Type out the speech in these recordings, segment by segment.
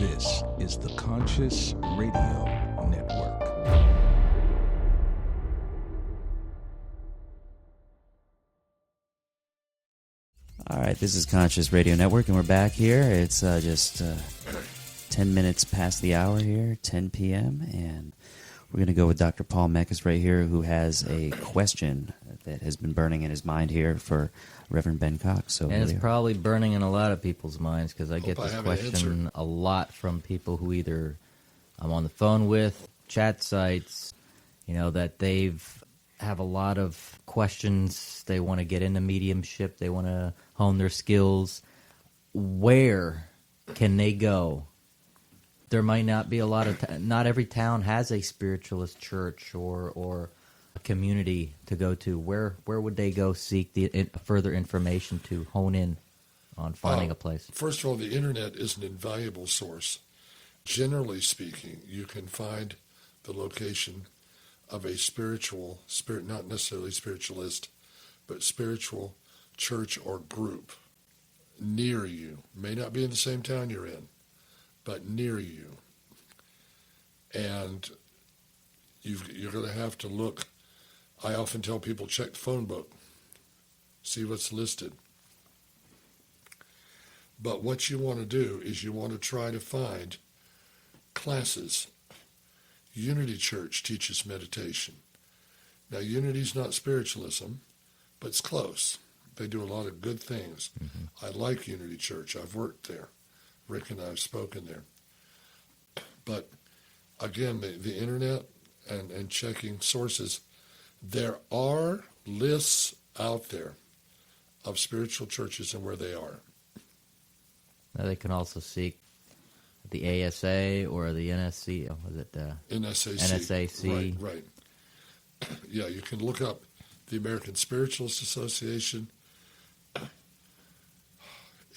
This is the Conscious Radio Network. All right, this is Conscious Radio Network, and we're back here. It's just 10 minutes past the hour here, 10 p.m., and we're going to go with Dr. Paul Mekas right here, who has a question that has been burning in his mind here for Reverend Ben Cox. So and it's probably burning in a lot of people's minds, because I get this question a lot from people who either I'm on the phone with, chat sites, that they've have a lot of questions. They want to get into mediumship. They want to hone their skills. Where can they go? There might not be a lot of... not every town has a spiritualist church or a community to go to. Where would they go seek the further information to hone in on finding a place? First of all, the internet is an invaluable source. Generally speaking, you can find the location of a not necessarily spiritualist, but spiritual church or group near you. May not be in the same town you're in, but near you. And you're going to have to look. I often tell people, check the phone book, see what's listed. But what you want to do is you want to try to find classes. Unity Church teaches meditation. Now, Unity's not spiritualism, but it's close. They do a lot of good things. Mm-hmm. I like Unity Church. I've worked there. Rick and I have spoken there. But, again, the internet and checking sources, there are lists out there of spiritual churches and where they are. Now they can also seek the ASA or the NSC. Oh, was it NSAC? NSAC. Right. Yeah, you can look up the American Spiritualist Association,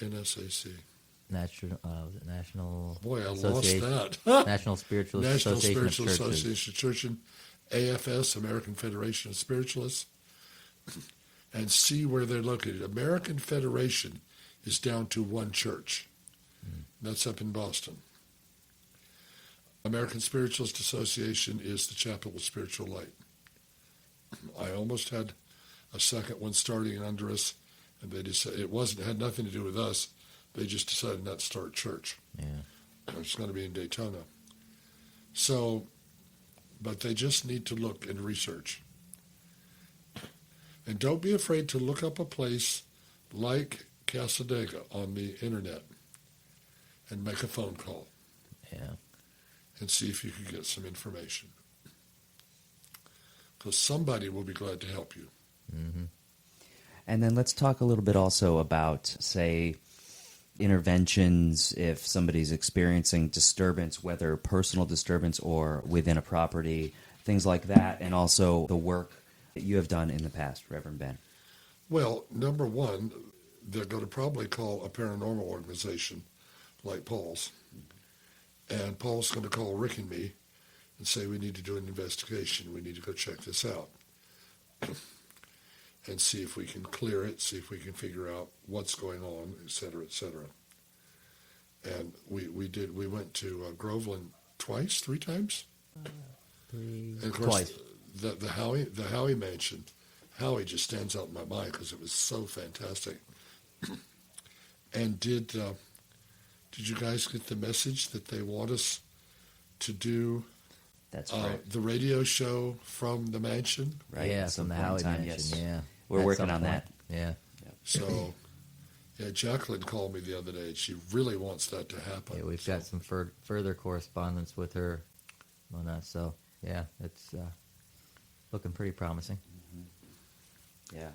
NSAC. Was it National? Boy, I lost that. National Spiritualist National Association Spiritual of Churches. Association of Churches, AFS, American Federation of Spiritualists, and see where they're located. American Federation is down to one church. That's up in Boston. American Spiritualist Association is the Chapel of Spiritual Light. I almost had a second one starting under us, and they decided it had nothing to do with us. They just decided not to start church. Yeah, it's going to be in Daytona. So, but they just need to look and research. And don't be afraid to look up a place like Cassadaga on the internet and make a phone call. Yeah. And see if you can get some information. Because somebody will be glad to help you. Mm-hmm. And then let's talk a little bit also about, say, interventions if somebody's experiencing disturbance, whether personal disturbance or within a property, things like that, and also the work that you have done in the past, Reverend Ben. Well, number one, they're going to probably call a paranormal organization like Paul's. And Paul's going to call Rick and me and say, we need to do an investigation. We need to go check this out and see if we can clear it, see if we can figure out what's going on, et cetera, et cetera. And we went to Groveland three times? And of course, twice. The Howie mansion, Howie just stands out in my mind because it was so fantastic. And did you guys get the message that they want us to do That's right. the radio show from the mansion? Right. Yeah, from the Howie mansion, yes. yeah. We're working on that. Yeah. So, yeah, Jacqueline called me the other day, and she really wants that to happen. Yeah, we've got some further correspondence with her on that. So, yeah, it's looking pretty promising. Mm-hmm. Yeah.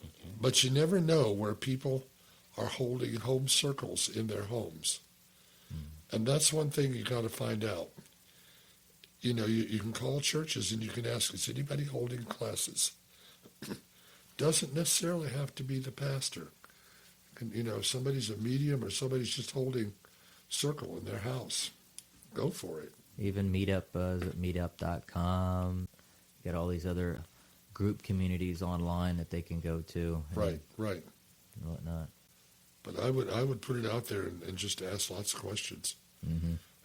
Okay. But you never know where people are holding home circles in their homes. And that's one thing you got to find out. You can call churches and you can ask, is anybody holding classes? Doesn't necessarily have to be the pastor. If somebody's a medium or somebody's just holding circle in their house, go for it. Even Meetup, meetup.com. You got all these other group communities online that they can go to. Right. And whatnot. But I would put it out there and just ask lots of questions.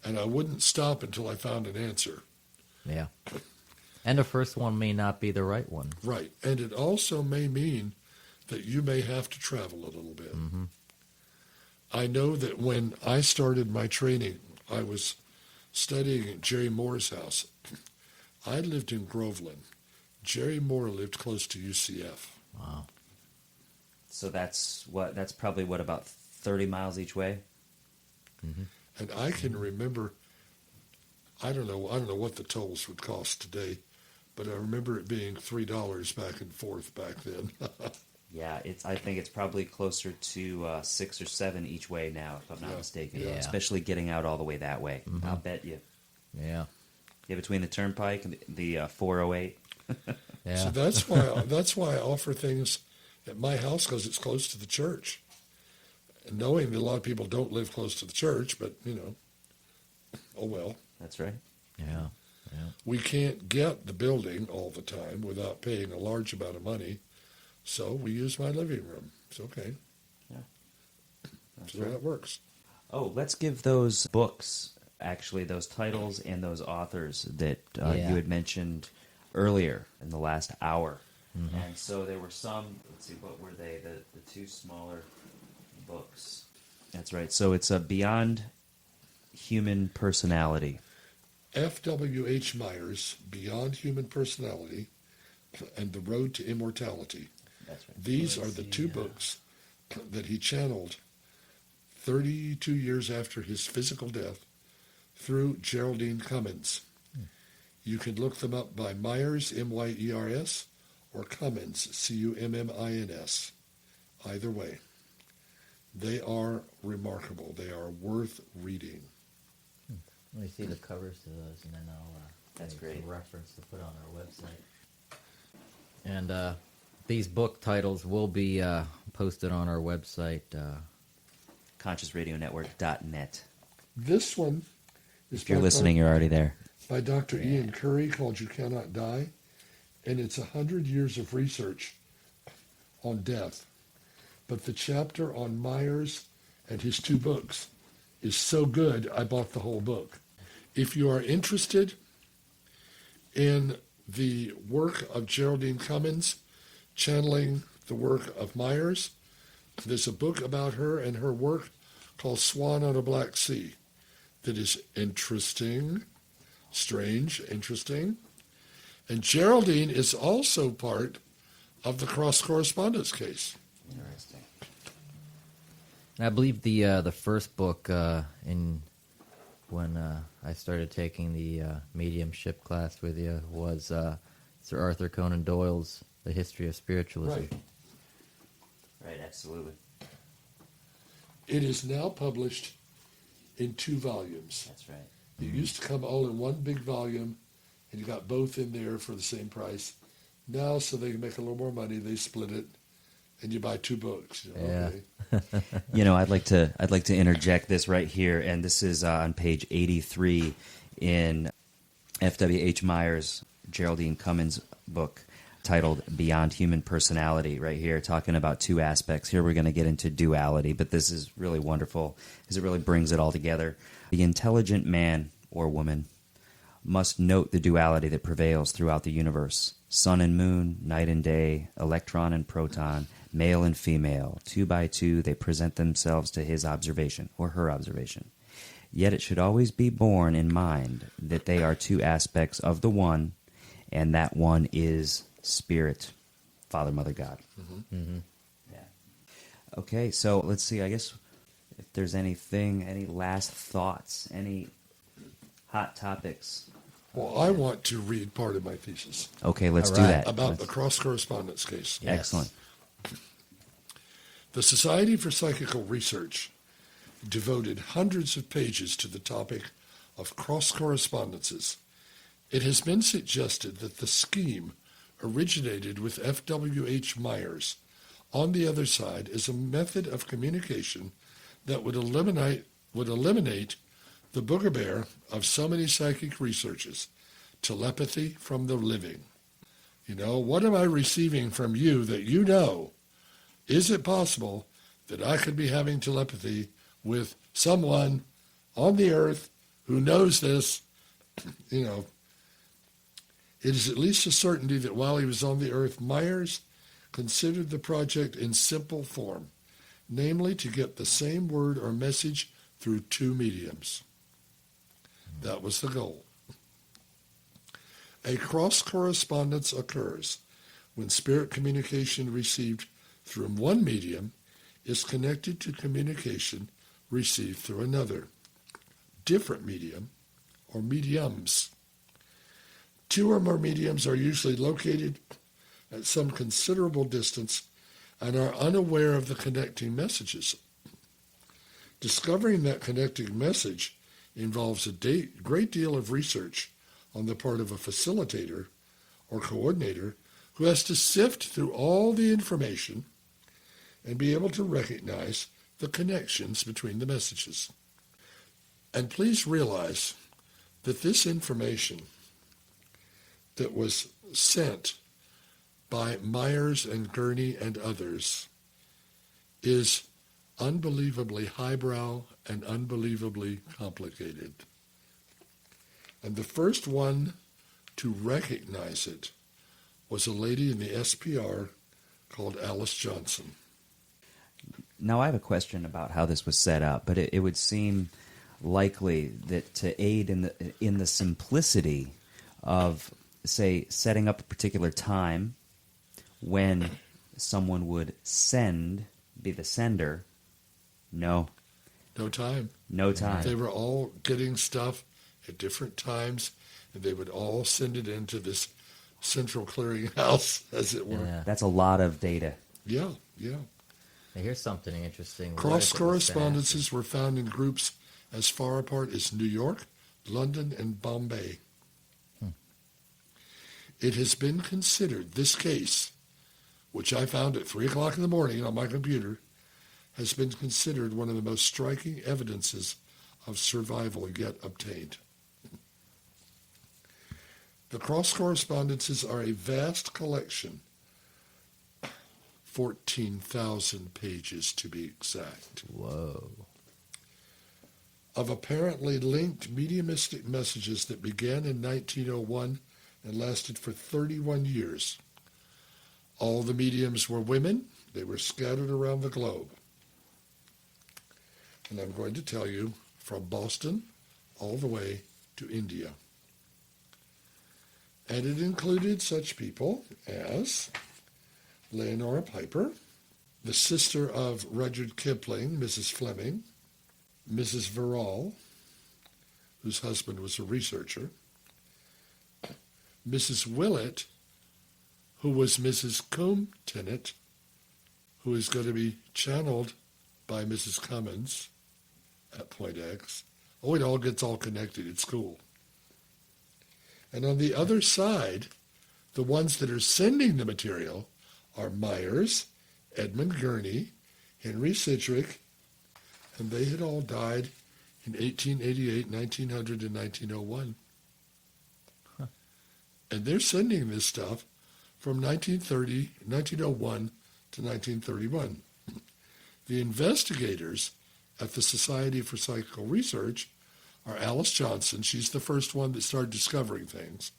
And I wouldn't stop until I found an answer. Yeah. And the first one may not be the right one. Right. And it also may mean that you may have to travel a little bit. I know that when I started my training, I was studying at Jerry Moore's house. I lived in Groveland. Jerry Moore lived close to UCF. Wow. So that's probably about 30 miles each way. And I can remember, I don't know what the tolls would cost today, but I remember it being $3 back and forth back then. Yeah, I think it's probably closer to 6 or 7 each way now, if I'm not mistaken. Yeah. Especially getting out all the way that way. I'll bet you. Yeah. Yeah, between the turnpike and the 408. Yeah. So that's why I offer things at my house, because it's close to the church. And knowing that a lot of people don't live close to the church, but, oh well. That's right. Yeah. We can't get the building all the time without paying a large amount of money, so we use my living room. It's okay. Yeah. That's So that works. Oh, let's give those books, actually, those titles and those authors that you had mentioned earlier in the last hour. And so there were some, let's see, what were they? The 2 smaller books. That's right. So it's Beyond Human Personality. F.W.H. Myers, Beyond Human Personality, and The Road to Immortality. That's right. These are the 2 books that he channeled 32 years after his physical death through Geraldine Cummins. You can look them up by Myers, M-Y-E-R-S, or Cummins, C-U-M-M-I-N-S. Either way. They are remarkable. They are worth reading. Let me see the covers to those, and then I'll That's make great. a reference to put on our website. And these book titles will be posted on our website. ConsciousRadioNetwork.net. This one is If you're listening, you're already there. by Dr. Ian Curry, called You Cannot Die, and it's 100 years of research on death. But the chapter on Myers and his 2 books is so good, I bought the whole book. If you are interested in the work of Geraldine Cummins, channeling the work of Myers, there's a book about her and her work called Swan on a Black Sea that is interesting, strange, interesting. And Geraldine is also part of the cross-correspondence case. Interesting. And I believe the first book when I started taking the mediumship class with you was Sir Arthur Conan Doyle's The History of Spiritualism. Right, absolutely. It is now published in 2 volumes. That's right. It used to come all in one big volume, and you got both in there for the same price. Now, so they can make a little more money, they split it, and you buy 2 books. Okay. I'd like to interject this right here, and this is on page 83 in F.W.H. Myers' Geraldine Cummins book titled Beyond Human Personality, right here, talking about 2 aspects. Here we're going to get into duality, but this is really wonderful because it really brings it all together. The intelligent man or woman must note the duality that prevails throughout the universe. Sun and moon, night and day, electron and proton, male and female, 2 by 2, they present themselves to his observation or her observation. Yet it should always be borne in mind that they are 2 aspects of the one, and that one is Spirit, Father, Mother, God. Yeah. Okay, so let's see, I guess if there's any last thoughts, any hot topics. Well, I want to read part of my thesis. Okay, let's do that. About the cross-correspondence case. Yes. Excellent. The Society for Psychical Research devoted hundreds of pages to the topic of cross-correspondences. It has been suggested that the scheme originated with F.W.H. Myers. On the other side is a method of communication that would eliminate the booger of so many psychic researches, telepathy from the living. What am I receiving from you that you know? Is it possible that I could be having telepathy with someone on the earth who knows this, it is at least a certainty that while he was on the earth, Myers considered the project in simple form, namely to get the same word or message through two mediums. That was the goal. A cross-correspondence occurs when spirit communication received through one medium is connected to communication received through another, different medium, or mediums. Two or more mediums are usually located at some considerable distance and are unaware of the connecting messages. Discovering that connecting message involves a great deal of research on the part of a facilitator or coordinator who has to sift through all the information and be able to recognize the connections between the messages. And please realize that this information that was sent by Myers and Gurney and others is unbelievably highbrow and unbelievably complicated. And the first one to recognize it was a lady in the SPR called Alice Johnson. Now, I have a question about how this was set up, but it would seem likely that to aid in the simplicity of, say, setting up a particular time when someone would be the sender, no time. They were all getting stuff at different times, and they would all send it into this central clearinghouse, as it were. Yeah. That's a lot of data. Yeah. Now, here's something interesting. Cross-correspondences were found in groups as far apart as New York, London, and Bombay. It has been considered, this case, which I found at 3 o'clock in the morning on my computer, has been considered one of the most striking evidences of survival yet obtained. The cross-correspondences are a vast collection, 14,000 pages to be exact. Whoa. Of apparently linked mediumistic messages that began in 1901 and lasted for 31 years. All the mediums were women. They were scattered around the globe. And I'm going to tell you from Boston all the way to India. And it included such people as Leonora Piper, the sister of Rudyard Kipling, Mrs. Fleming, Mrs. Verrall, whose husband was a researcher, Mrs. Willett, who was Mrs. Combe-Tennant, who is going to be channeled by Mrs. Cummins at Point X. Oh, it all gets all connected. It's cool. And on the other side, the ones that are sending the material are Myers, Edmund Gurney, Henry Sidgwick, and they had all died in 1888, 1900, and 1901. And they're sending this stuff from 1901 to 1931. The investigators at the Society for Psychical Research are Alice Johnson. She's the first one that started discovering things.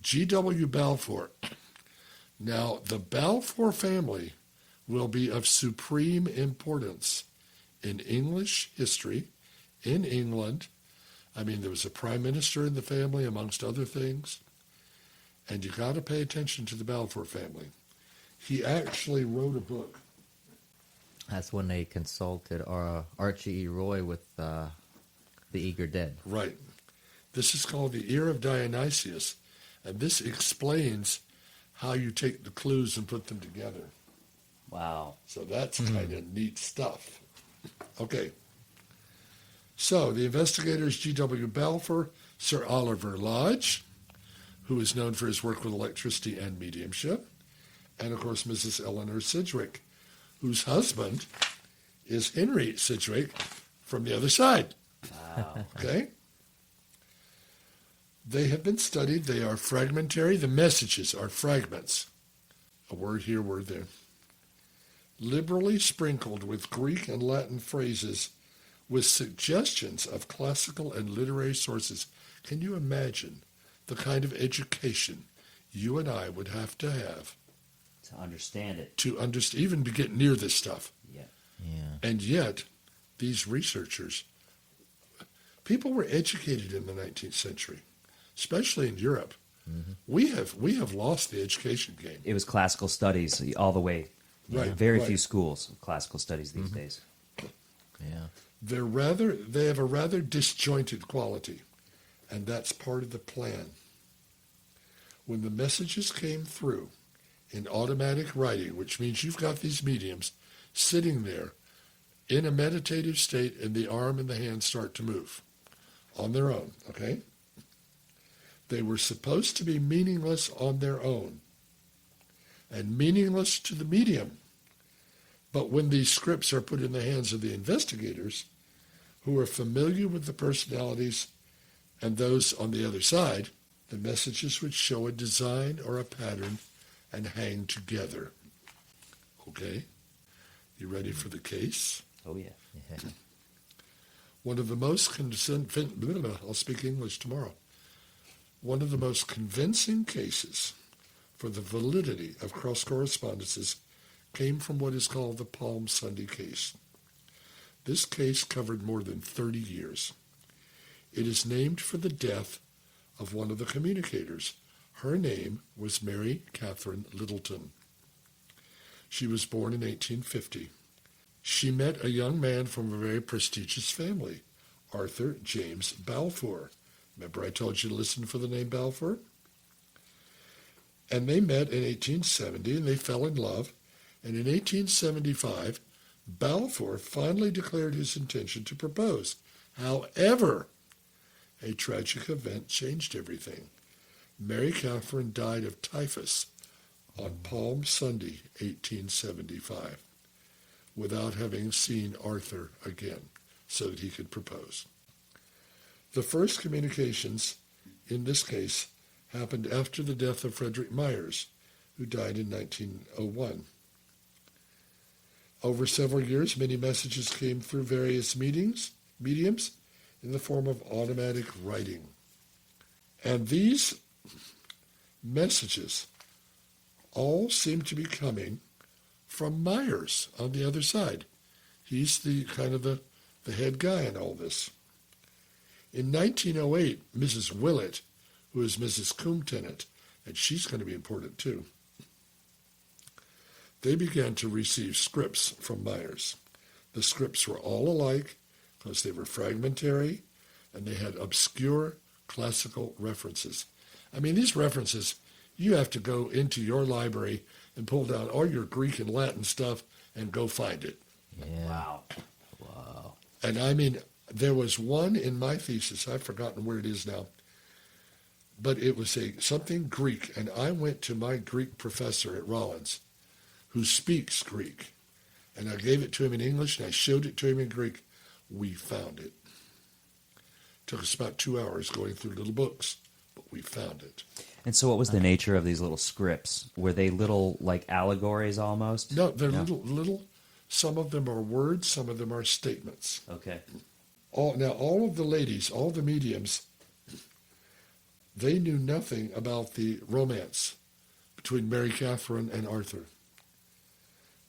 G.W. Balfour. Now, the Balfour family will be of supreme importance in English history, in England. I mean, there was a prime minister in the family, amongst other things. And you got to pay attention to the Balfour family. He actually wrote a book. That's when they consulted Archie E. Roy with The Eager Dead. Right. This is called The Ear of Dionysius, and this explains how you take the clues and put them together. Wow. So that's kind of neat stuff. Okay. So the investigators, G.W. Balfour, Sir Oliver Lodge, who is known for his work with electricity and mediumship, and of course Mrs. Eleanor Sidgwick, whose husband is Henry Sidgwick from the other side. Wow. Okay? They have been studied. They are fragmentary. The messages are fragments. A word here, word there. Liberally sprinkled with Greek and Latin phrases with suggestions of classical and literary sources. Can you imagine the kind of education you and I would have to understand it, to understand, even to get near this stuff? Yeah. And yet, these researchers, people were educated in the 19th century, especially in Europe. Mm-hmm. We have lost the education game. It was classical studies all the way. Right. Very few schools of classical studies these days. Yeah. They have a rather disjointed quality, and that's part of the plan. When the messages came through in automatic writing, which means you've got these mediums sitting there in a meditative state, and the arm and the hand start to move on their own, okay? They were supposed to be meaningless on their own and meaningless to the medium. But when these scripts are put in the hands of the investigators, who are familiar with the personalities and those on the other side, the messages would show a design or a pattern and hang together. Okay? You ready for the case? Oh, yeah. One of the most I'll speak English tomorrow. One of the most convincing cases for the validity of cross correspondences came from what is called the Palm Sunday case. This case covered more than 30 years. It is named for the death of one of the communicators. Her name was Mary Catherine Littleton. She was born in 1850. She met a young man from a very prestigious family, Arthur James Balfour. Remember I told you to listen for the name Balfour? And they met in 1870, and they fell in love. And in 1875, Balfour finally declared his intention to propose. However, a tragic event changed everything. Mary Catherine died of typhus on Palm Sunday, 1875, without having seen Arthur again so that he could propose. The first communications in this case happened after the death of Frederick Myers, who died in 1901. Over several years, many messages came through various mediums in the form of automatic writing. And these messages all seem to be coming from Myers on the other side. He's the kind of the head guy in all this. In 1908, Mrs. Willett, who is Mrs. Coombe-Tennant, and she's going to be important too, they began to receive scripts from Myers. The scripts were all alike because they were fragmentary and they had obscure classical references. I mean, these references, you have to go into your library and pull down all your Greek and Latin stuff and go find it. Yeah. Wow. And I mean, there was one in my thesis, I've forgotten where it is now, but it was something Greek, and I went to my Greek professor at Rollins, who speaks Greek, and I gave it to him in English, and I showed it to him in Greek. We found it. Took us about 2 hours going through little books, but we found it. And so what was the nature of these little scripts? Were they little, like, allegories almost? No, they're little, some of them are words, some of them are statements. Okay. All of the ladies, all the mediums, they knew nothing about the romance between Mary Catherine and Arthur.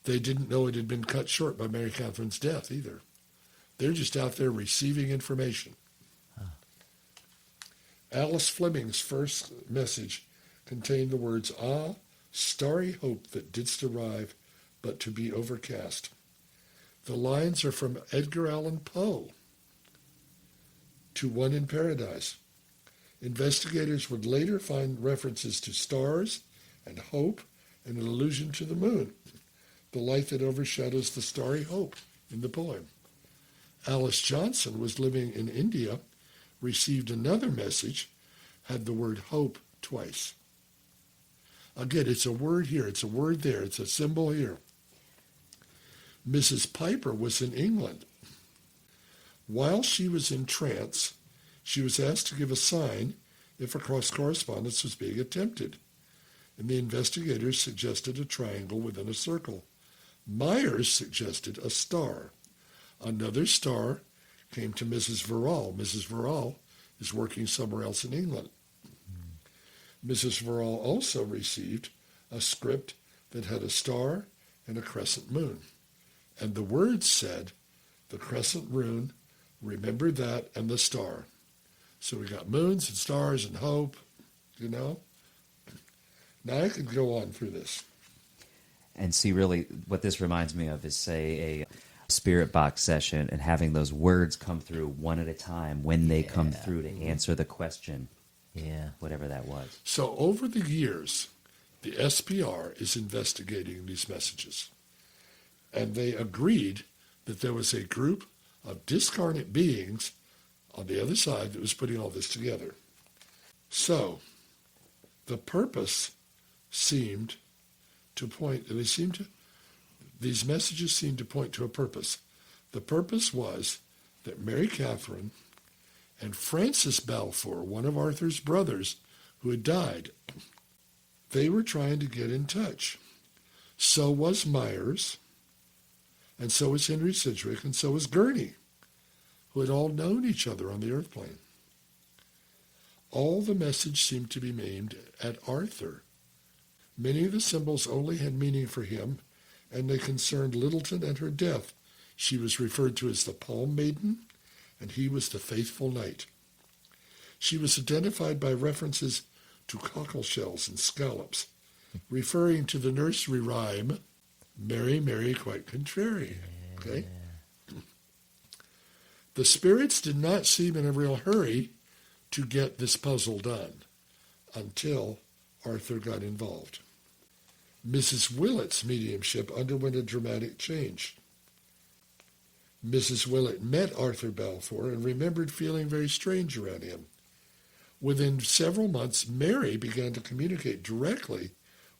They didn't know it had been cut short by Mary Catherine's death either. They're just out there receiving information. Alice Fleming's first message contained the words, "Ah, starry hope that didst arrive, but to be overcast." The lines are from Edgar Allan Poe, To One in Paradise. Investigators would later find references to stars and hope and an allusion to the moon, the light that overshadows the starry hope in the poem. Alice Johnson was living in India, received another message, had the word hope twice. Again, it's a word here, it's a word there, it's a symbol here. Mrs. Piper was in England. While she was in trance, she was asked to give a sign if a cross correspondence was being attempted, and the investigators suggested a triangle within a circle. Myers suggested a star. Another star came to Mrs. Verrall. Mrs. Verrall is working somewhere else in England. Mrs. Verrall also received a script that had a star and a crescent moon. And the words said, the crescent moon, remember that, and the star. So we got moons and stars and hope, you know. Now I could go on through this. And see, really, what this reminds me of is, say, a spirit box session and having those words come through one at a time when they come through to answer the question. Yeah. Whatever that was. So over the years, the SPR is investigating these messages. And they agreed that there was a group of discarnate beings on the other side that was putting all this together. So the purpose seemed to point, these messages seemed to point to a purpose. The purpose was that Mary Catherine and Francis Balfour, one of Arthur's brothers who had died, they were trying to get in touch. So was Myers, and so was Henry Sidgwick, and so was Gurney, who had all known each other on the earth plane. All the message seemed to be aimed at Arthur. Many of the symbols only had meaning for him, and they concerned Littleton and her death. She was referred to as the Palm Maiden, and he was the faithful knight. She was identified by references to cockle shells and scallops, referring to the nursery rhyme, Mary, Mary, quite contrary. Okay? The spirits did not seem in a real hurry to get this puzzle done until Arthur got involved. Mrs. Willett's mediumship underwent a dramatic change. Mrs. Willett met Arthur Balfour and remembered feeling very strange around him. Within several months, Mary began to communicate directly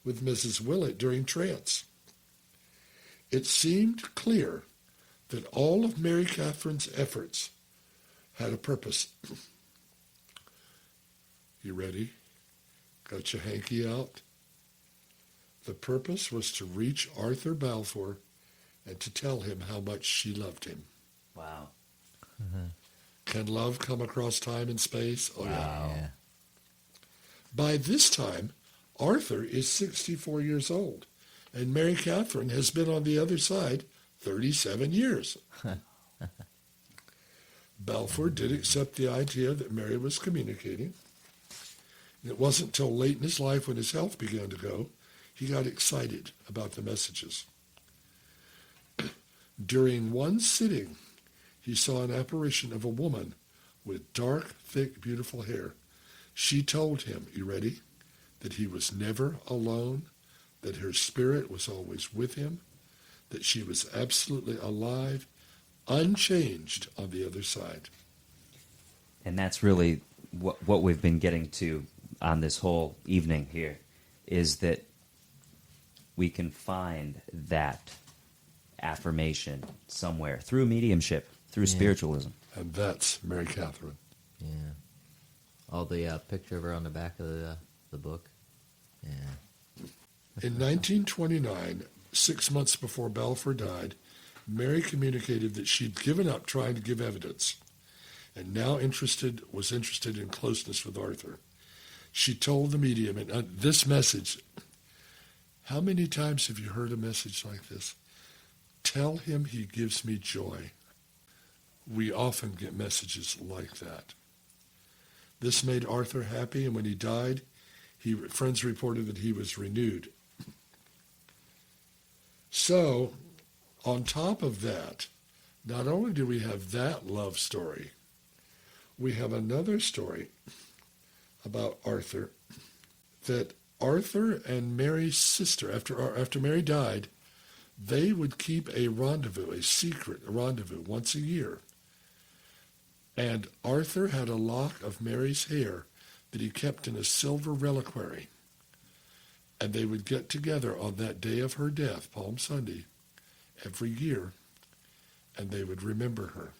with Mrs. Willett during trance. It seemed clear that all of Mary Catherine's efforts had a purpose. You ready? Got your hanky out? The purpose was to reach Arthur Balfour and to tell him how much she loved him. Wow. Mm-hmm. Can love come across time and space? Oh, Wow. yeah. By this time, Arthur is 64 years old, and Mary Catherine has been on the other side 37 years. Balfour did accept the idea that Mary was communicating. It wasn't till late in his life, when his health began to go, he got excited about the messages. During one sitting, he saw an apparition of a woman with dark, thick, beautiful hair. She told him, you ready, that he was never alone, that her spirit was always with him, that she was absolutely alive, unchanged on the other side. And that's really what we've been getting to on this whole evening here, is that we can find that affirmation somewhere through mediumship, through spiritualism. And that's Mary Catherine. Yeah. All the picture of her on the back of the book. Yeah. In 1929, 6 months before Balfour died, Mary communicated that she'd given up trying to give evidence and now was interested in closeness with Arthur. She told the medium, and this message, how many times have you heard a message like this? Tell him he gives me joy. We often get messages like that. This made Arthur happy, and when he died, friends reported that he was renewed. So, on top of that, not only do we have that love story, we have another story about Arthur, that Arthur and Mary's sister, after Mary died, they would keep a rendezvous, a secret rendezvous, once a year. And Arthur had a lock of Mary's hair that he kept in a silver reliquary. And they would get together on that day of her death, Palm Sunday, every year, and they would remember her.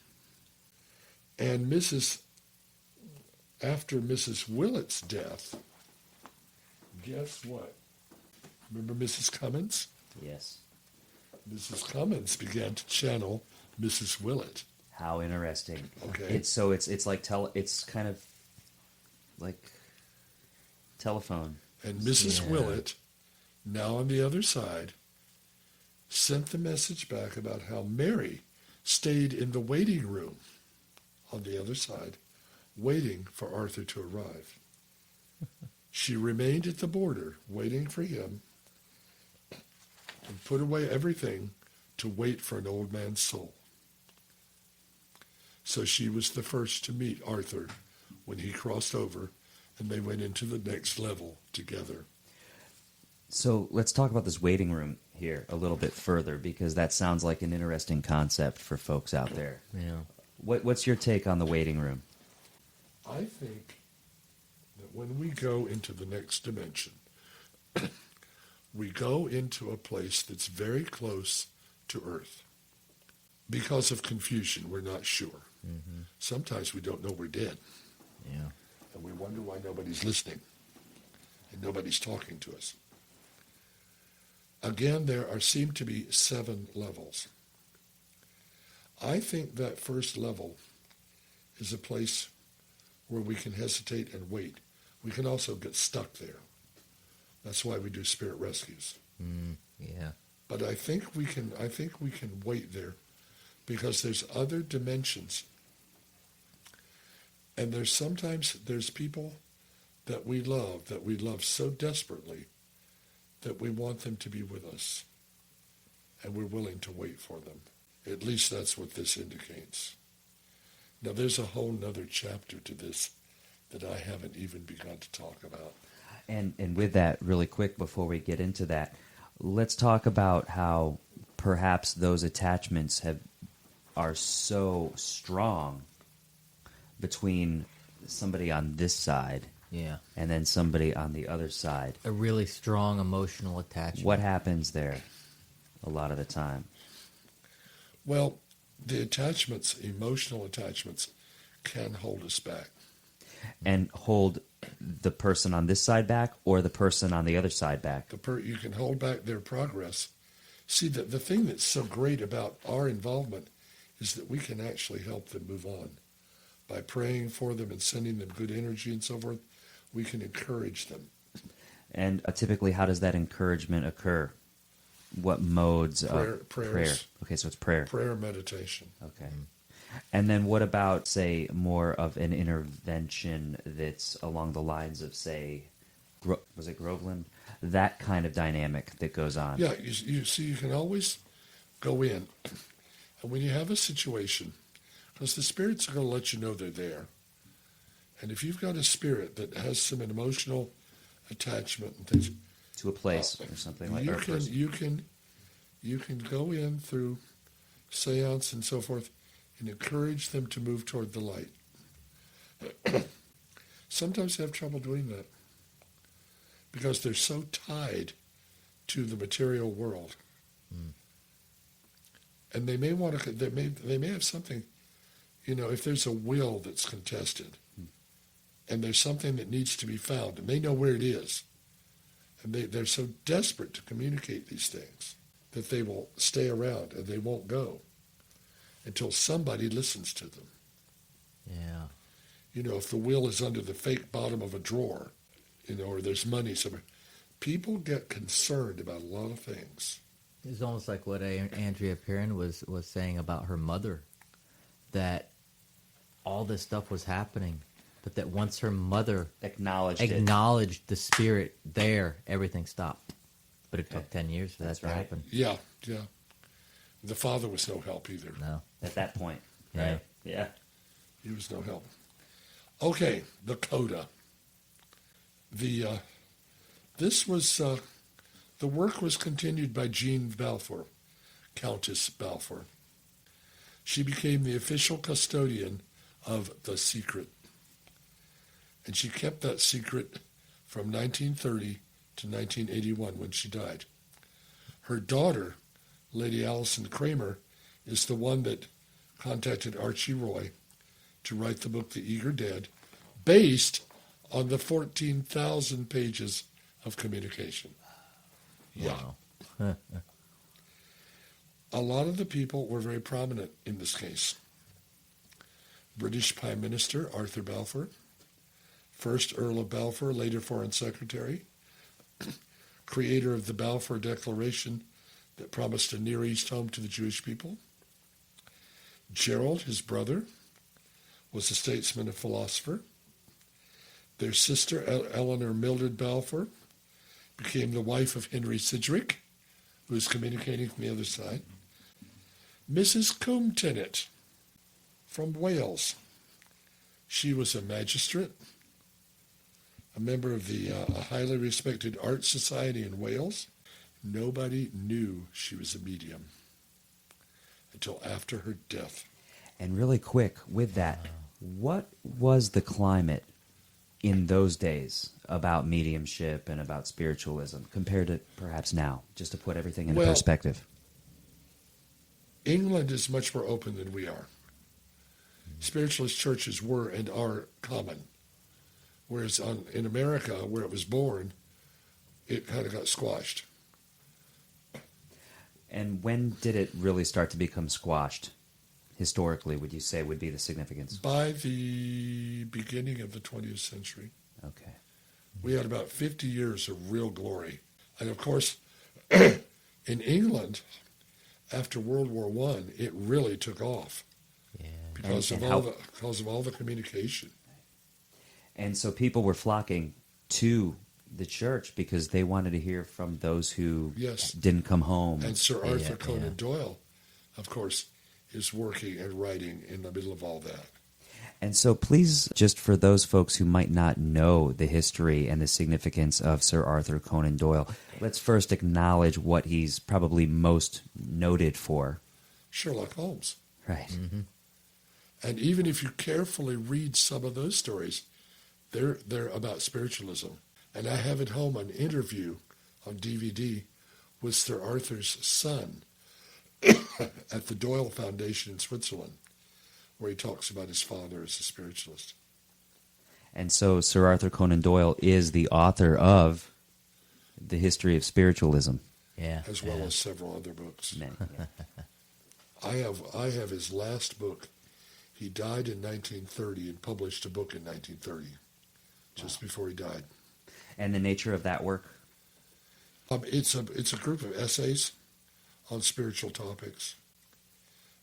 And after Mrs. Willett's death, guess what? Remember Mrs. Cummins? Yes. Mrs. Cummins began to channel Mrs. Willett. How interesting. Okay. It's like it's kind of like telephone. And Mrs. Willett, now on the other side, sent the message back about how Mary stayed in the waiting room on the other side, waiting for Arthur to arrive. She remained at the border, waiting for him, and put away everything to wait for an old man's soul. So she was the first to meet Arthur when he crossed over, and they went into the next level together. So let's talk about this waiting room here a little bit further, because that sounds like an interesting concept for folks out there. Yeah. What's your take on the waiting room? I think that when we go into the next dimension, we go into a place that's very close to Earth. Because of confusion, we're not sure. Mm-hmm. Sometimes we don't know we're dead. Yeah. And we wonder why nobody's listening and nobody's talking to us. Again, there seem to be 7 levels. I think that first level is a place where we can hesitate and wait. We can also get stuck there. That's why we do spirit rescues. Yeah. But I think we can wait there because there's other dimensions. And there's people that we love so desperately that we want them to be with us. And we're willing to wait for them. At least that's what this indicates. Now there's a whole nother chapter to this that I haven't even begun to talk about. And with that, really quick before we get into that, let's talk about how perhaps those attachments are so strong between somebody on this side and then somebody on the other side. A really strong emotional attachment. What happens there a lot of the time? Well, the attachments, emotional attachments, can hold us back. And hold the person on this side back or the person on the other side back? You can hold back their progress. See, the thing that's so great about our involvement is that we can actually help them move on. By praying for them and sending them good energy and so forth, we can encourage them. And typically, how does that encouragement occur? What modes of prayer? Okay, so it's prayer. Prayer, meditation. Okay. And then what about, say, more of an intervention that's along the lines of, say, was it Groveland? That kind of dynamic that goes on. Yeah, you see, you can always go in. And when you have a situation, because the spirits are going to let you know they're there. And if you've got a spirit that has some emotional attachment and things, to a place or something like that, you can go in through seance and so forth and encourage them to move toward the light. Sometimes they have trouble doing that because they're so tied to the material world. And they may want to, they may have something, if there's a will that's contested and there's something that needs to be found and they know where it is, and they're so desperate to communicate these things that they will stay around and they won't go until somebody listens to them. Yeah. If the will is under the fake bottom of a drawer, or there's money somewhere, people get concerned about a lot of things. It's almost like what Andrea Perrin was saying about her mother, that all this stuff was happening, but that once her mother acknowledged the spirit there, everything stopped. But it took 10 years for that to happen. Yeah. The father was no help either. No. At that point, Yeah. right? Yeah. He was no help. Okay, the coda. The work was continued by Jean Balfour, Countess Balfour. She became the official custodian of the secret. And she kept that secret from 1930 to 1981 when she died. Her daughter, Lady Allison Kramer, is the one that contacted Archie Roy to write the book The Eager Dead, based on the 14,000 pages of communication. Wow. A lot of the people were very prominent in this case. British Prime Minister Arthur Balfour, first Earl of Balfour, later Foreign Secretary, creator of the Balfour Declaration that promised a Near East home to the Jewish people. Gerald, his brother, was a statesman and philosopher. Their sister, Eleanor Mildred Balfour, became the wife of Henry Sidgwick, who is communicating from the other side. Mrs. Coombs from Wales. She was a magistrate, a member of the highly respected Art Society in Wales. Nobody knew she was a medium until after her death. And really quick, with that, what was the climate in those days about mediumship and about spiritualism compared to perhaps now, just to put everything into perspective? England is much more open than we are. Spiritualist churches were and are common, whereas in America, where it was born, it kind of got squashed. And when did it really start to become squashed? Historically, would you say would be the significance? By the beginning of the 20th century. Okay. We had about 50 years of real glory. And of course, in England, after World War I, it really took off. Yeah. Because of all the communication. And so people were flocking to the church because they wanted to hear from those who didn't come home. And Sir Arthur Conan Doyle, of course, is working and writing in the middle of all that. And so please, just for those folks who might not know the history and the significance of Sir Arthur Conan Doyle, let's first acknowledge what he's probably most noted for. Sherlock Holmes. Right. Mm-hmm. And even if you carefully read some of those stories, they're about spiritualism. And I have at home an interview on DVD with Sir Arthur's son at the Doyle Foundation in Switzerland, where he talks about his father as a spiritualist. And so Sir Arthur Conan Doyle is the author of The History of Spiritualism. Yeah. As well as several other books. Many, I have his last book. He died in 1930 and published a book in 1930, just before he died. And the nature of that work? It's a group of essays on spiritual topics.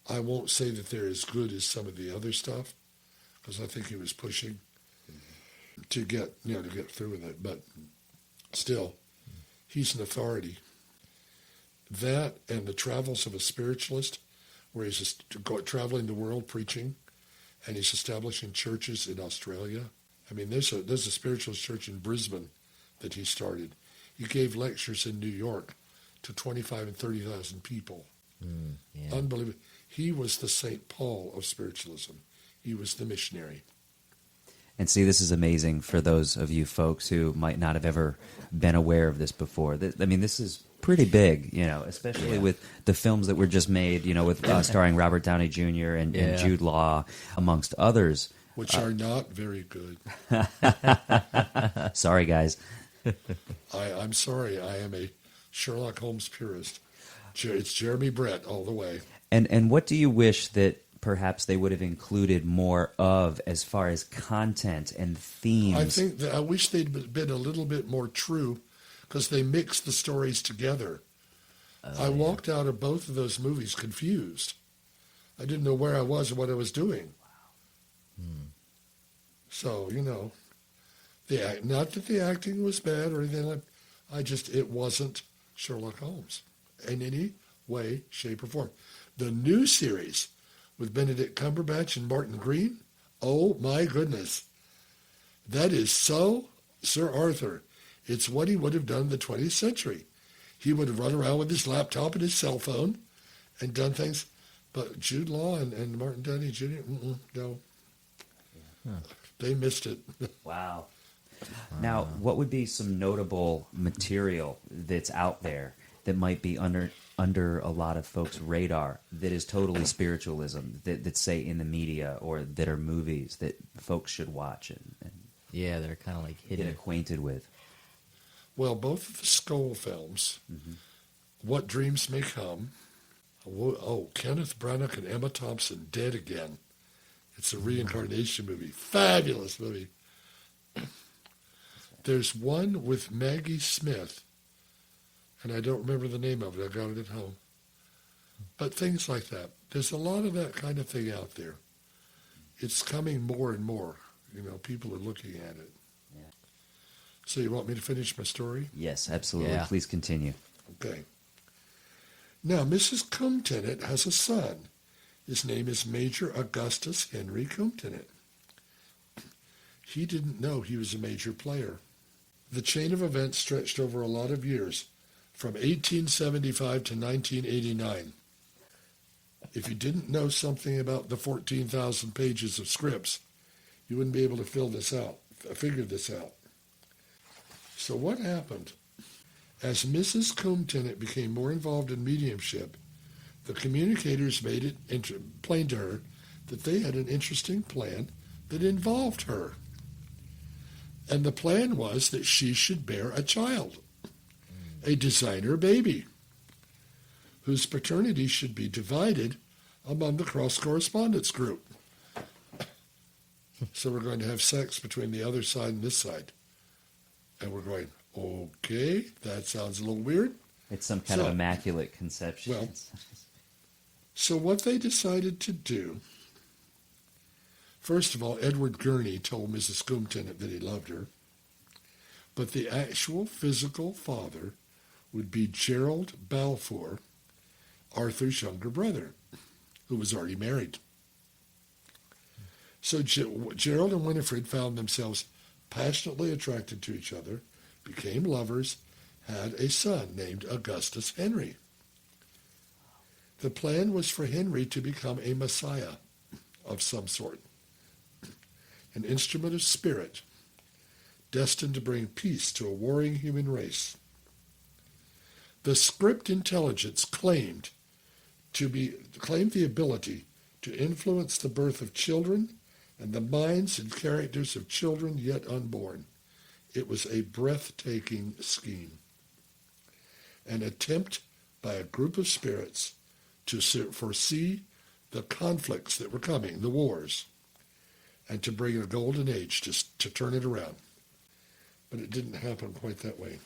I won't say that they're as good as some of the other stuff, because I think he was pushing to get through with it. But still, he's an authority. That and the Travels of a Spiritualist, where he's just traveling the world preaching, and he's establishing churches in Australia. I mean, there's a spiritualist church in Brisbane that he started. He gave lectures in New York to 25 and 30,000 people. Unbelievable. He was the St. Paul of spiritualism. He was the missionary. And see, this is amazing for those of you folks who might not have ever been aware of this before. I mean, this is pretty big, especially with the films that were just made, with starring Robert Downey Jr. and Jude Law, amongst others. Which are not very good. Sorry, guys. I'm sorry. I am a Sherlock Holmes purist. It's Jeremy Brett all the way. And what do you wish that perhaps they would have included more of as far as content and themes? I wish they'd been a little bit more true, because they mixed the stories together. I walked out of both of those movies confused. I didn't know where I was and what I was doing. So, not that the acting was bad or anything it wasn't Sherlock Holmes in any way, shape, or form. The new series with Benedict Cumberbatch and Martin Green, oh my goodness. That is so Sir Arthur. It's what he would have done in the 20th century. He would have run around with his laptop and his cell phone and done things. But Jude Law and Martin Downey Jr., no. They missed it. Wow. Now, what would be some notable material that's out there that might be under a lot of folks' radar that is totally spiritualism, that say in the media or that are movies that folks should watch and they're kind of like hidden, get acquainted with? Well, both of the Skoll films, What Dreams May Come, Kenneth Branagh and Emma Thompson, Dead Again, It's a reincarnation movie. Fabulous movie. There's one with Maggie Smith, and I don't remember the name of it. I got it at home. But things like that. There's a lot of that kind of thing out there. It's coming more and more. You know, people are looking at it. Yeah. So you want me to finish my story? Yes, absolutely. Yeah. Please continue. Okay. Now, Mrs. Coomtenant has a son. His name is Major Augustus Henry Coomtenant. He didn't know he was a major player. The chain of events stretched over a lot of years, from 1875 to 1989. If you didn't know something about the 14,000 pages of scripts, you wouldn't be able to figure this out. So what happened? As Mrs. Coomtenant became more involved in mediumship, the communicators made it plain to her that they had an interesting plan that involved her. And the plan was that she should bear a child, a designer baby, whose paternity should be divided among the cross-correspondence group. So we're going to have sex between the other side and this side. And we're going, okay, that sounds a little weird. It's some kind of immaculate conception. Well, so what they decided to do, first of all, Edward Gurney told Mrs. Coomtenant that he loved her, but the actual physical father would be Gerald Balfour, Arthur's younger brother, who was already married. So Gerald and Winifred found themselves passionately attracted to each other, became lovers, had a son named Augustus Henry. The plan was for Henry to become a messiah of some sort, an instrument of spirit, destined to bring peace to a warring human race. The script intelligence claimed the ability to influence the birth of children and the minds and characters of children yet unborn. It was a breathtaking scheme, an attempt by a group of spirits to foresee the conflicts that were coming, the wars, and to bring a golden age to turn it around. But it didn't happen quite that way.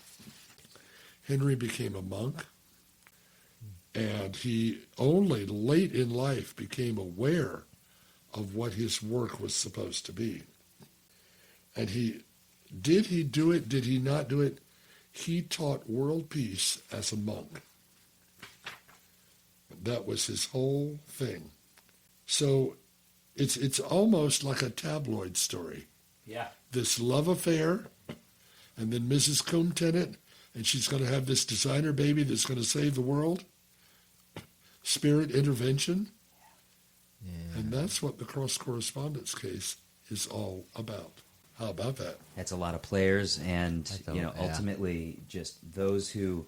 Henry became a monk, and he only late in life became aware of what his work was supposed to be. And did he do it? Did he not do it? He taught world peace as a monk. That was his whole thing. So it's almost like a tabloid story. Yeah. This love affair, and then Mrs. Coomtenant, and she's going to have this designer baby that's going to save the world. Spirit intervention. Yeah. And that's what the cross-correspondence case is all about. How about that? That's a lot of players, and ultimately just those who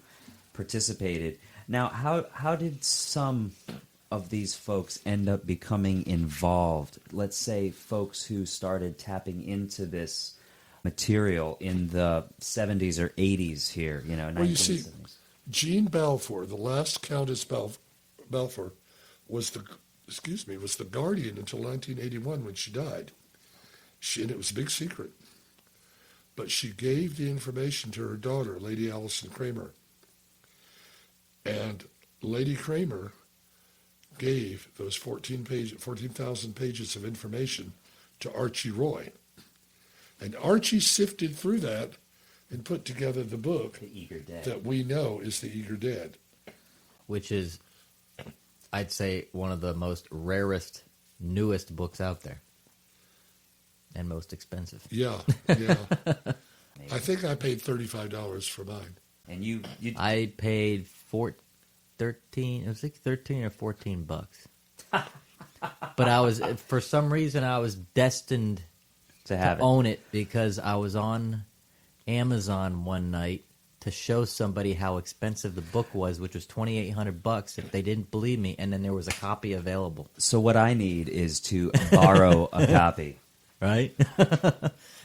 participated. Now, how did some of these folks end up becoming involved? Let's say folks who started tapping into this material in the 70s or 80s here, Well, you see, Jean Balfour, the last Countess Balfour, was the guardian until 1981 when she died. And it was a big secret. But she gave the information to her daughter, Lady Allison Kramer. And Lady Kramer gave those 14,000 pages of information to Archie Roy. And Archie sifted through that and put together the book that we know is The Eager Dead. Which is, I'd say, one of the most rarest, newest books out there. And most expensive. Yeah. I think I paid $35 for mine. And you I paid 13. It was like 13 or 14 bucks. But for some reason, I was destined to own it because I was on Amazon one night to show somebody how expensive the book was, which was $2,800 if they didn't believe me, and then there was a copy available. So what I need is to borrow a copy, right?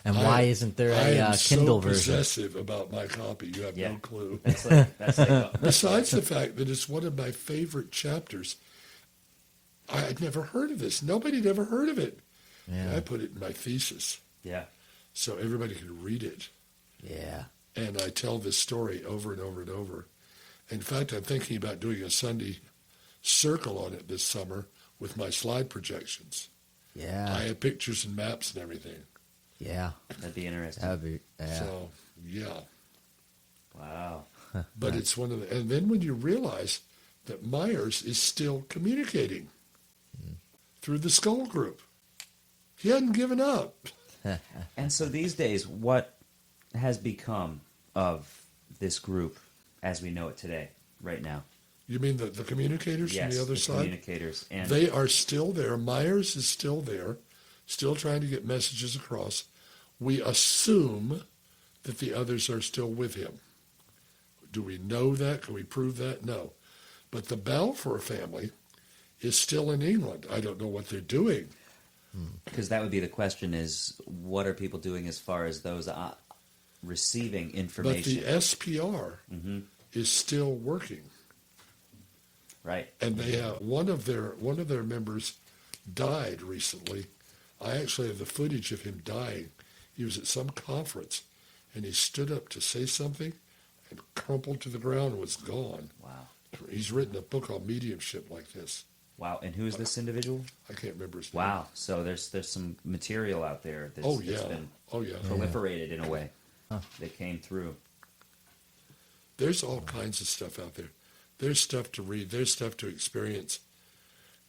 And why isn't there a Kindle version? I am so possessive about my copy. You have no clue. That's like Besides the fact that it's one of my favorite chapters, I had never heard of this. Nobody had ever heard of it. Yeah. I put it in my thesis Yeah. so everybody could read it. Yeah. And I tell this story over and over and over. In fact, I'm thinking about doing a Sunday circle on it this summer with my slide projections. Yeah. I have pictures and maps and everything. Yeah. That'd be interesting. Yeah. So, yeah. Wow. But it's one of the, and then when you realize that Myers is still communicating through the skull group, he hadn't given up. And so these days, what has become of this group as we know it today, right now? You mean the communicators Yes, from the other the side? communicators. And They are still there. Myers is still there, still trying to get messages across. We assume that the others are still with him. Do we know that? Can we prove that? No. But the Balfour family is still in England. I don't know what they're doing. because that would be the question: is what are people doing as far as those receiving But information? the SPR Mhm. is still working. Right. And they have one of their members died recently. I actually have the footage of him dying. He was at some conference, and he stood up to say something, and crumpled to the ground and was gone. Wow. He's written a book on mediumship like this. Wow. And who is this individual? I can't remember his name. Wow. So there's some material out there that's, Oh that's yeah. been Oh yeah. proliferated in a way. That came through. There's all kinds of stuff out there. There's stuff to read. There's stuff to experience.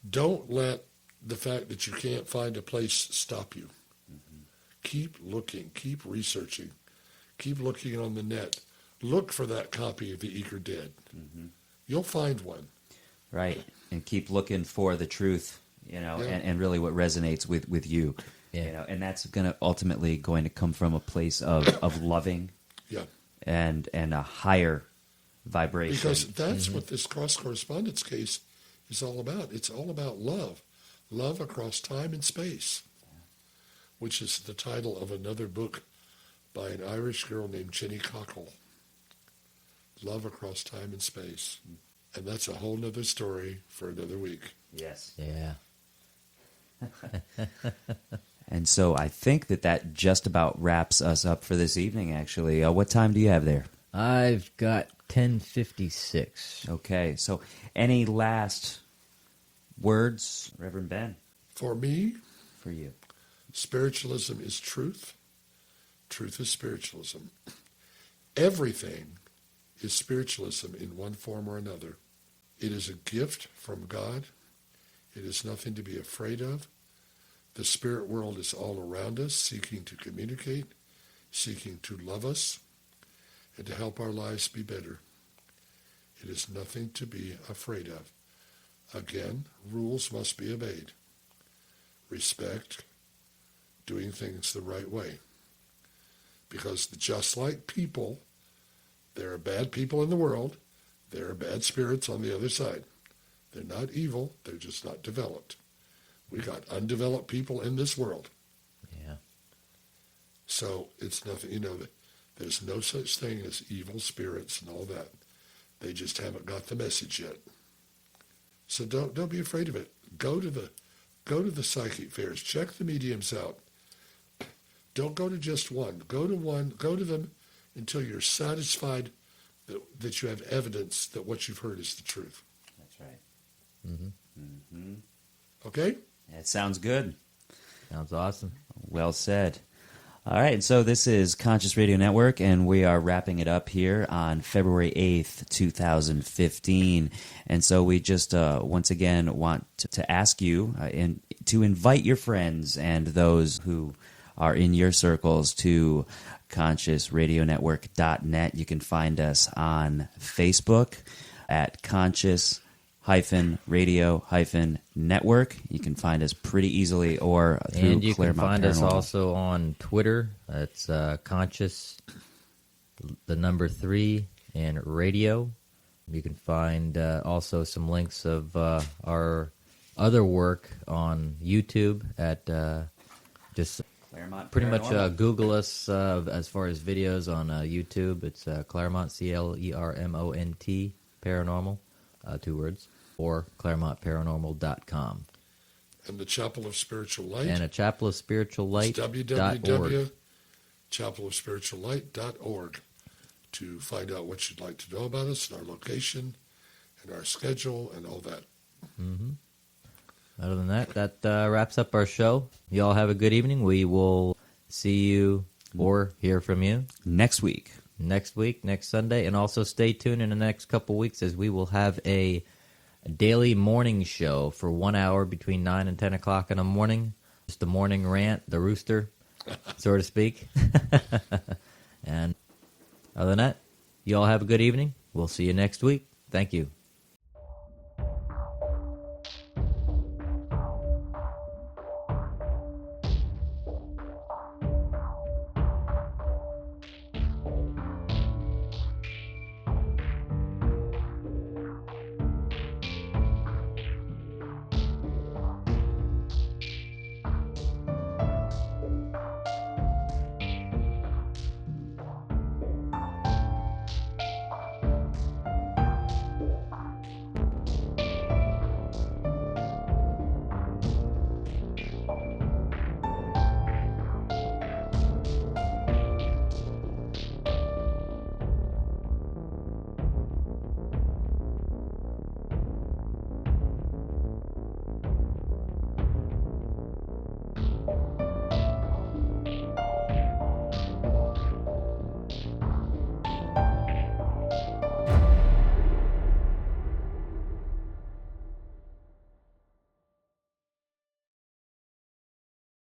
Don't let the fact that you can't find a place stop you. Keep looking. Keep researching. Keep looking on the net. Look for that copy of The Eager Dead. You'll find one. Right. And keep looking for the truth, Yeah. and really what resonates with you. Yeah. And that's ultimately going to come from a place of loving Yeah. and a higher vibration. Because that's what this cross-correspondence case is all about. It's all about love. Love across time and space, which is the title of another book by an Irish girl named Jenny Cockle. Love across time and space. And that's a whole nother story for another week. Yes. Yeah. And so I think that just about wraps us up for this evening, actually. What time do you have there? I've got 10:56. Okay. So any last words, Reverend Ben, For me, for you? spiritualism is truth. Truth is spiritualism. Everything is spiritualism in one form or another. It is a gift from God. It is nothing to be afraid of. The spirit world is all around us, seeking to communicate, seeking to love us, and to help our lives be better. It is nothing to be afraid of. Again, rules must be obeyed. Respect, doing things the right way. Because just like people, there are bad people in the world, there are bad spirits on the other side. They're not evil, they're just not developed. We got undeveloped people in this world. Yeah. So it's nothing, there's no such thing as evil spirits and all that. They just haven't got the message yet. So don't be afraid of it. Go to the psychic fairs. Check the mediums out. Don't go to just one. Go to them until you're satisfied that you have evidence that what you've heard is the truth. That's right. Okay? That sounds good. Sounds awesome. Well said. All right, so this is Conscious Radio Network, and we are wrapping it up here on February 8th, 2015. And so we just once again want to ask you to invite your friends and those who are in your circles to ConsciousRadioNetwork.net. You can find us on Facebook at Conscious-Radio-Network. You can find us pretty easily, or through And you can Claremont find us Paranormal. also on Twitter. That's Conscious, the number 3, and Radio. You can find also some links of our other work on YouTube at just Claremont pretty much Paranormal. Google us as far as videos on YouTube. It's Claremont, CLERMONT, Paranormal, 2 words, or ClaremontParanormal.com. and the Chapel of Spiritual Light. And a Chapel of Spiritual Light. www.chapelofspirituallight.org to find out what you'd like to know about us and our location and our schedule and all that. Mm-hmm. Other than that, that wraps up our show. You all have a good evening. We will see you or hear from you next week, next Sunday. And also stay tuned in the next couple weeks as we will have a daily morning show for 1 hour between 9 and 10 o'clock in the morning. Just a morning rant, the rooster, so to speak. And other than that, you all have a good evening. We'll see you next week. Thank you.